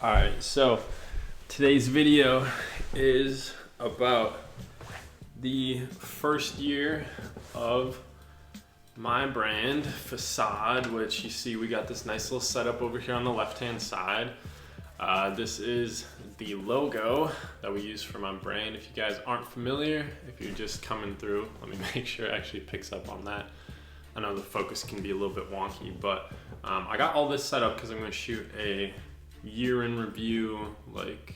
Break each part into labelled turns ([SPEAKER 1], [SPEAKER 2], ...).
[SPEAKER 1] Alright, so today's video is about the first year of my brand, FACADE, which you see we got this nice little setup over here on the left-hand side. This is the logo that we use for my brand. If you guys aren't familiar, if you're just coming through, let me make sure it actually picks up on that. I know the focus can be a little bit wonky, but I got all this set up because I'm going to shoot a year in review, like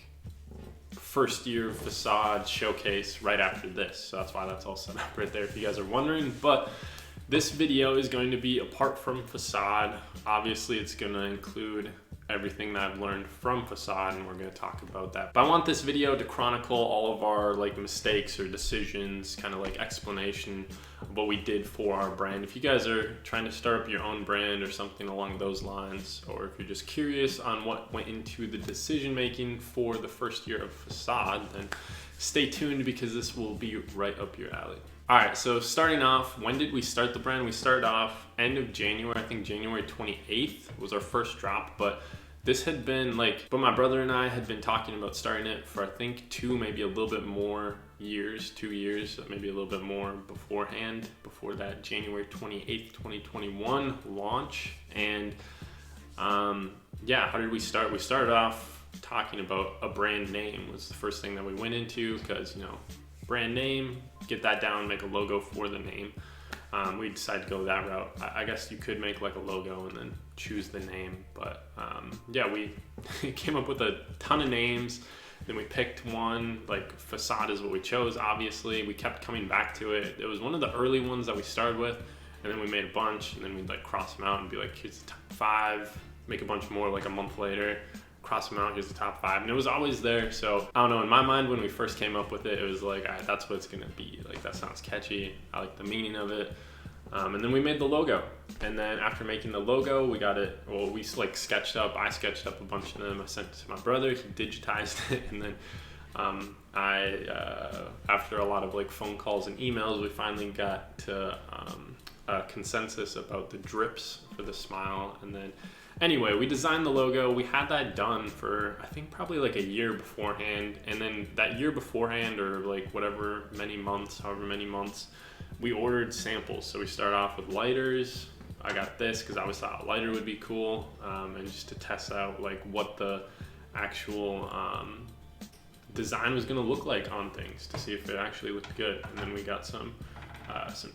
[SPEAKER 1] first year FACADE showcase right after this. So that's why that's all set up right there if you guys are wondering. But this video is going to be apart from FACADE. Obviously it's going to include everything that I've learned from FACADE, and we're going to talk about that. But I want this video to chronicle all of our like mistakes or decisions, kind of like explanation of what we did for our brand. If you guys are trying to start up your own brand or something along those lines, or if you're just curious on what went into the decision making for the first year of FACADE, then stay tuned because this will be right up your alley. All right, so starting off, when did we start the brand? We started off end of January. I think January 28th was our first drop, but this had been like, but my brother and I had been talking about starting it for I think maybe a little bit more years, 2 years, maybe a little bit more beforehand, before that January 28th, 2021 launch. And yeah, how did we start? We started off talking about a brand name was the first thing that we went into, because, you know, brand name, get that down, make a logo for the name. We decided to go that route. I guess you could make like a logo and then choose the name, but yeah, we came up with a ton of names. Then we picked one, like FACADE is what we chose, obviously. We kept coming back to it. It was one of the early ones that we started with, and then we made a bunch, and then we'd like cross them out and be like, here's the top 5, make a bunch more like a month later, cross them out, here's the top 5, and it was always there. So I don't know, in my mind when we first came up with it, it was like, all right, that's what it's gonna be. Like, that sounds catchy, I like the meaning of it. And then we made the logo, and then after making the logo, we got it, well, we like I sketched up a bunch of them, I sent it to my brother, he digitized it, and then after a lot of like phone calls and emails, we finally got to a consensus about the drips for the smile. And then anyway, we designed the logo. We had that done for I think probably like a year beforehand, and then that year beforehand, or like whatever however many months, we ordered samples. So we started off with lighters. I got this because I always thought a lighter would be cool, and just to test out like what the actual design was going to look like on things, to see if it actually looked good. And then we got some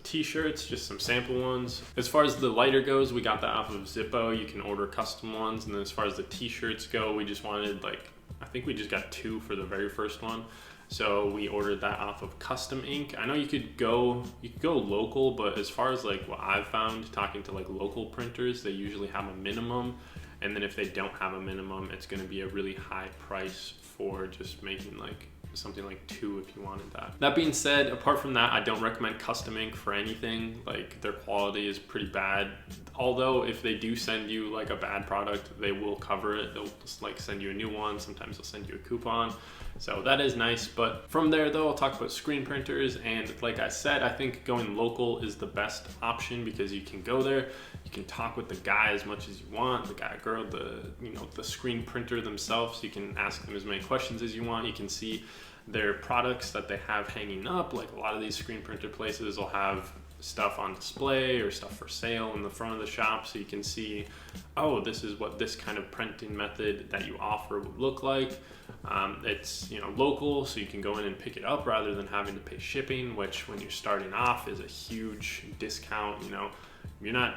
[SPEAKER 1] t-shirts, just some sample ones. As far as the lighter goes, we got that off of Zippo. You can order custom ones. And then as far as the t-shirts go, we just wanted like, I think we just got 2 for the very first one. So we ordered that off of Custom Ink. I know you could go local, but as far as like what I've found talking to like local printers, they usually have a minimum. And then if they don't have a minimum, it's going to be a really high price for just making like something like 2 if you wanted that. That being said, apart from that, I don't recommend Custom Ink for anything. Like, their quality is pretty bad. Although if they do send you like a bad product, they will cover it. They'll just like send you a new one. Sometimes they'll send you a coupon. So that is nice. But from there though, I'll talk about screen printers. And like I said, I think going local is the best option, because you can go there, you can talk with the guy as much as you want, the guy, girl, the screen printer themselves. You can ask them as many questions as you want. You can see their products that they have hanging up. Like, a lot of these screen printer places will have stuff on display or stuff for sale in the front of the shop, so you can see, oh, this is what this kind of printing method that you offer would look like. It's, you know, local, so you can go in and pick it up rather than having to pay shipping, which when you're starting off is a huge discount. You know, you're not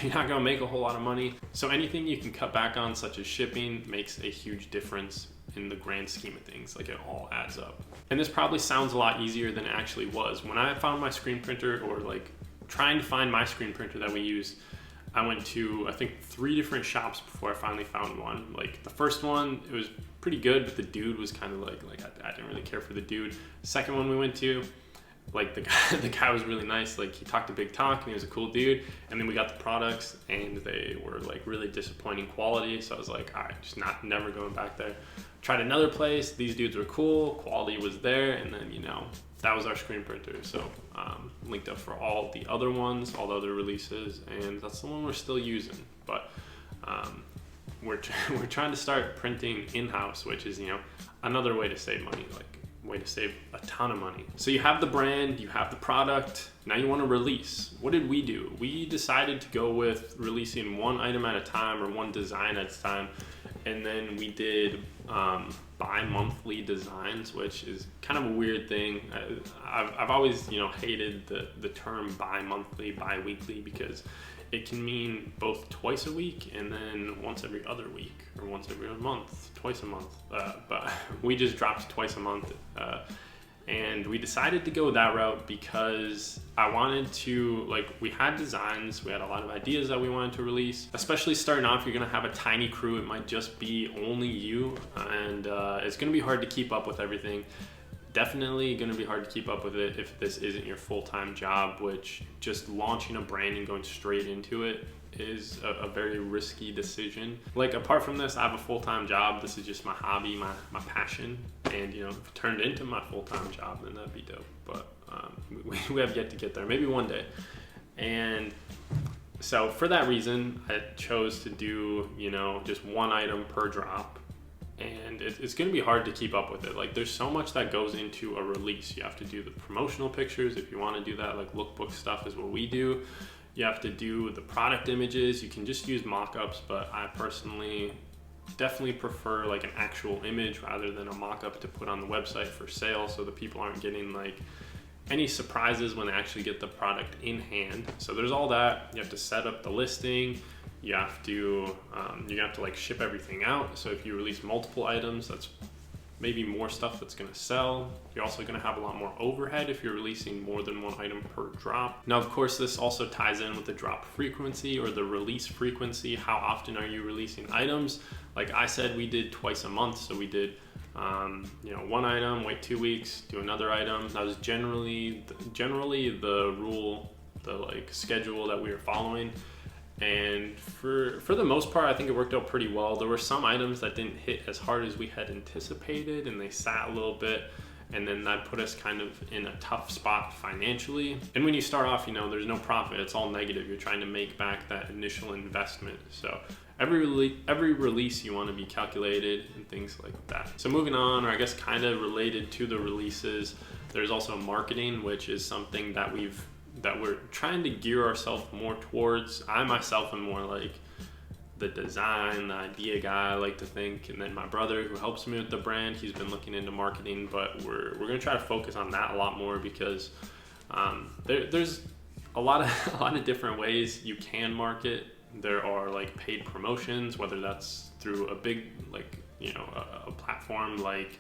[SPEAKER 1] gonna make a whole lot of money, so anything you can cut back on, such as shipping, makes a huge difference in the grand scheme of things. Like, it all adds up. And this probably sounds a lot easier than it actually was. When I found my screen printer, or like trying to find my screen printer that we use, I went to I think 3 different shops before I finally found one. Like, the first one, it was pretty good, but the dude was kind of like I didn't really care for the dude. The second one we went to, like, the guy was really nice. Like, he talked a big talk and he was a cool dude. And then we got the products and they were like really disappointing quality. So I was like, all right, just never going back there. Tried another place. These dudes were cool. Quality was there. And then, you know, that was our screen printer. So linked up for all the other ones, all the other releases. And that's the one we're still using. But we're trying to start printing in-house, which is, another way to save money, like way to save a ton of money. So you have the brand, you have the product, now you want to release. What did we do? We decided to go with releasing one item at a time or one design at a time. And then we did bi-monthly designs, which is kind of a weird thing. I've always, hated the term bi-monthly, bi-weekly, because it can mean both twice a week and then once every other week, or once every other month, twice a month. But we just dropped twice a month. And we decided to go that route because I wanted to, we had designs, we had a lot of ideas that we wanted to release. Especially starting off, you're gonna have a tiny crew. It might just be only you, and it's gonna be hard to keep up with everything. Definitely gonna be hard to keep up with it if this isn't your full-time job, which just launching a brand and going straight into it is a very risky decision. Apart from this, I have a full-time job. This is just my hobby, my passion, and if it turned into my full-time job, then that'd be dope. But we have yet to get there, maybe one day. And so for that reason, I chose to do just one item per drop, and it's going to be hard to keep up with it. There's so much that goes into a release. You have to do the promotional pictures if you want to do that. Lookbook stuff is what we do. You have to do the product images. You can just use mock-ups, but I personally definitely prefer an actual image rather than a mock-up to put on the website for sale, so that people aren't getting any surprises when they actually get the product in hand. So there's all that. You have to set up the listing. You have to ship everything out. So if you release multiple items, that's maybe more stuff that's going to sell. You're also going to have a lot more overhead if you're releasing more than one item per drop. Now, of course, this also ties in with the drop frequency or the release frequency. How often are you releasing items? Like I said, we did twice a month. So we did, one item, wait 2 weeks, do another item. That was generally the rule, the schedule that we were following. And for the most part, I think it worked out pretty well. There were some items that didn't hit as hard as we had anticipated, and they sat a little bit, and then that put us kind of in a tough spot financially. And when you start off, there's no profit. It's all negative. You're trying to make back that initial investment. So every release you want to be calculated and things like that. So moving on, or I guess kind of related to the releases, there's also marketing, which is something that we're trying to gear ourselves more towards. I myself am more the design, the idea guy, I like to think, and then my brother who helps me with the brand, he's been looking into marketing, but we're gonna try to focus on that a lot more because there's a lot of different ways you can market. There are paid promotions, whether that's through a big a platform like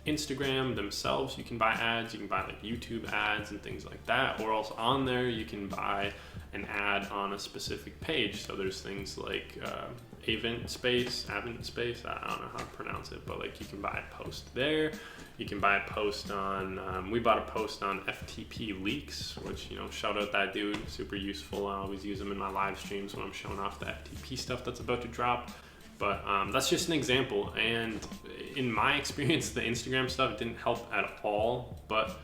[SPEAKER 1] Instagram themselves. You can buy ads, you can buy YouTube ads and things like that, or also on there you can buy an ad on a specific page. So there's things like Avent Space, I don't know how to pronounce it, but you can buy a post there. You can buy a post on, we bought a post on FTP leaks, which, shout out that dude, super useful. I always use them in my live streams when I'm showing off the FTP stuff that's about to drop. But that's just an example, and in my experience, the Instagram stuff didn't help at all, but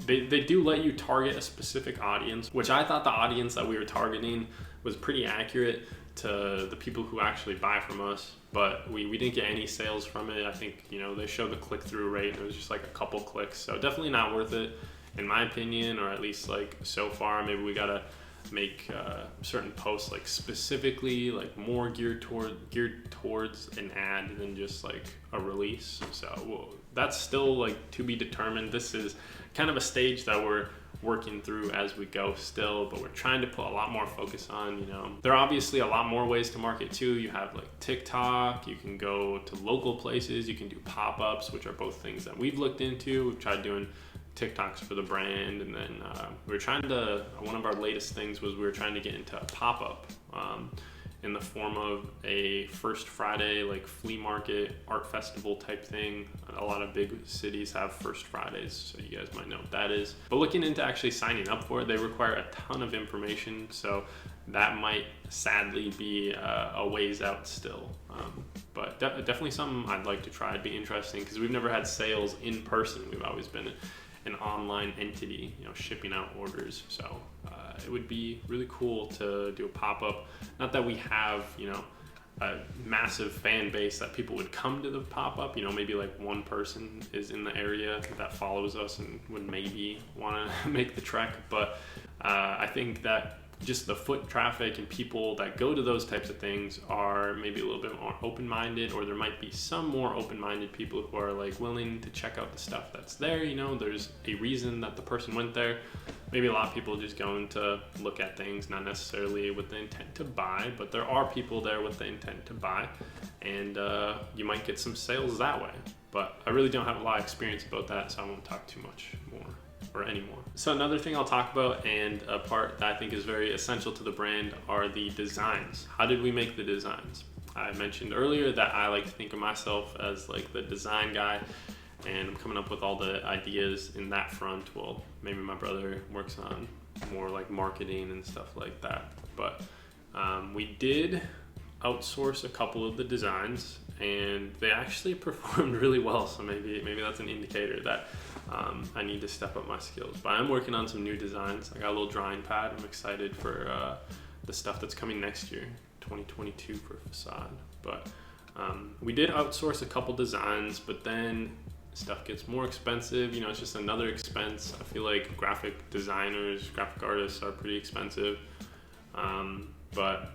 [SPEAKER 1] they do let you target a specific audience, which I thought the audience that we were targeting was pretty accurate to the people who actually buy from us, but we didn't get any sales from it. I think, they showed the click-through rate, and it was just a couple clicks, so definitely not worth it, in my opinion, or at least so far. Maybe we gotta make certain posts specifically more geared towards an ad than just a release. So that's still to be determined. This is kind of a stage that we're working through as we go still, but we're trying to put a lot more focus on, there are obviously a lot more ways to market too. You have TikTok, you can go to local places, you can do pop-ups, which are both things that we've looked into. We've tried doing TikToks for the brand, and then one of our latest things was we were trying to get into a pop-up in the form of a First Friday flea market, art festival type thing. A lot of big cities have First Fridays, so you guys might know what that is. But looking into actually signing up for it, they require a ton of information, so that might sadly be a ways out still. But definitely something I'd like to try. It'd be interesting because we've never had sales in person. We've always been an online entity, shipping out orders. So it would be really cool to do a pop-up. Not that we have, a massive fan base that people would come to the pop-up. You know, maybe like one person is in the area that follows us and would maybe want to make the trek. But I think that just the foot traffic and people that go to those types of things are maybe a little bit more open-minded, or there might be some more open-minded people who are like willing to check out the stuff that's there. You know, there's a reason that the person went there. Maybe a lot of people just going to look at things, not necessarily with the intent to buy, but there are people there with the intent to buy, and you might get some sales that way. But I really don't have a lot of experience about that, so I won't talk too much more or anymore. So another thing I'll talk about, and a part that I think is very essential to the brand, are the designs. How did we make the designs? I mentioned earlier that I like to think of myself as like the design guy, and I'm coming up with all the ideas in that front. Well, maybe my brother works on more like marketing and stuff like that. But we did outsource a couple of the designs, and they actually performed really well. So maybe that's an indicator that I need to step up my skills. But I'm working on some new designs. I got a little drawing pad. I'm excited for the stuff that's coming next year, 2022, for Facade. But we did outsource a couple designs, but then stuff gets more expensive. You know, it's just another expense. I feel like graphic designers, graphic artists are pretty expensive. But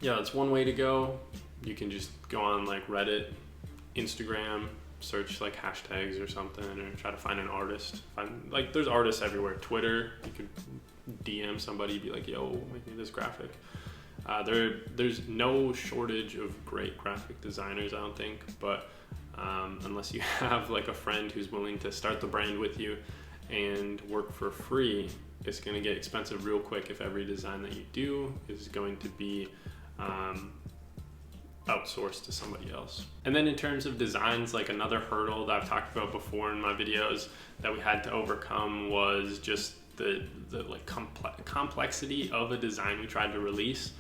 [SPEAKER 1] yeah, that's one way to go. You can just go on like Reddit, Instagram, search like hashtags or something, or try to find an artist. Like there's artists everywhere. Twitter, you could DM somebody, be like, yo, make me this graphic. There's no shortage of great graphic designers, I don't think, but unless you have like a friend who's willing to start the brand with you and work for free, it's going to get expensive real quick if every design that you do is going to be outsourced to somebody else. And then in terms of designs, like another hurdle that I've talked about before in my videos that we had to overcome was just the like complexity of a design we tried to release.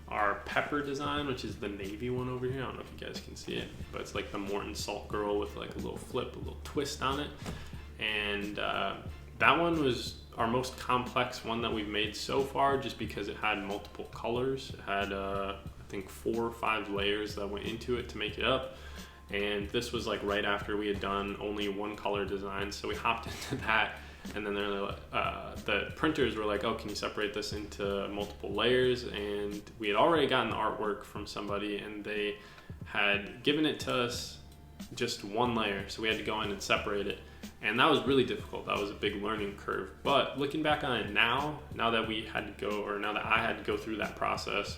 [SPEAKER 1] Our pepper design, which is the navy one over here, I don't know if you guys can see it, but it's like the Morton Salt Girl with like a little flip, a little twist on it. And that one was our most complex one that we've made so far, just because it had multiple colors. It had I think 4 or 5 layers that went into it to make it up. And this was like right after we had done only one color design, so we hopped into that. And then the printers were like, oh, can you separate this into multiple layers? And we had already gotten the artwork from somebody, and they had given it to us just one layer, so we had to go in and separate it. And that was really difficult. That was a big learning curve. But looking back on it now that we had to go, or now that I had to go through that process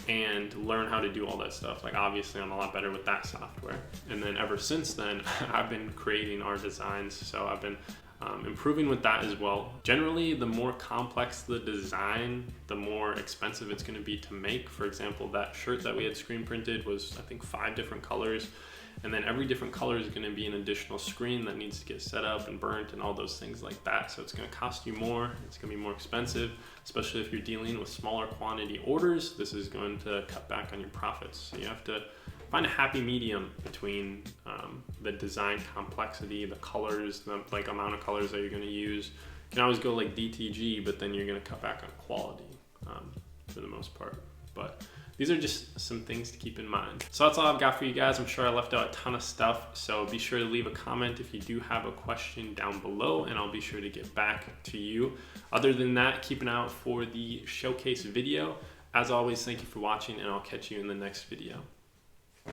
[SPEAKER 1] and learn how to do all that stuff, like obviously I'm a lot better with that software. And then ever since then, I've been creating our designs, so I've been improving with that as well. Generally, the more complex the design, the more expensive it's going to be to make. For example, that shirt that we had screen printed was, I think, 5 different colors. And then every different color is going to be an additional screen that needs to get set up and burnt and all those things like that. So it's going to cost you more. It's going to be more expensive, especially if you're dealing with smaller quantity orders. This is going to cut back on your profits. So you have to find a happy medium between the design complexity, the colors, the like amount of colors that you're going to use. You can always go like DTG, but then you're going to cut back on quality for the most part. But these are just some things to keep in mind. So that's all I've got for you guys. I'm sure I left out a ton of stuff, so be sure to leave a comment if you do have a question down below, and I'll be sure to get back to you. Other than that, keep an eye out for the showcase video. As always, thank you for watching, and I'll catch you in the next video.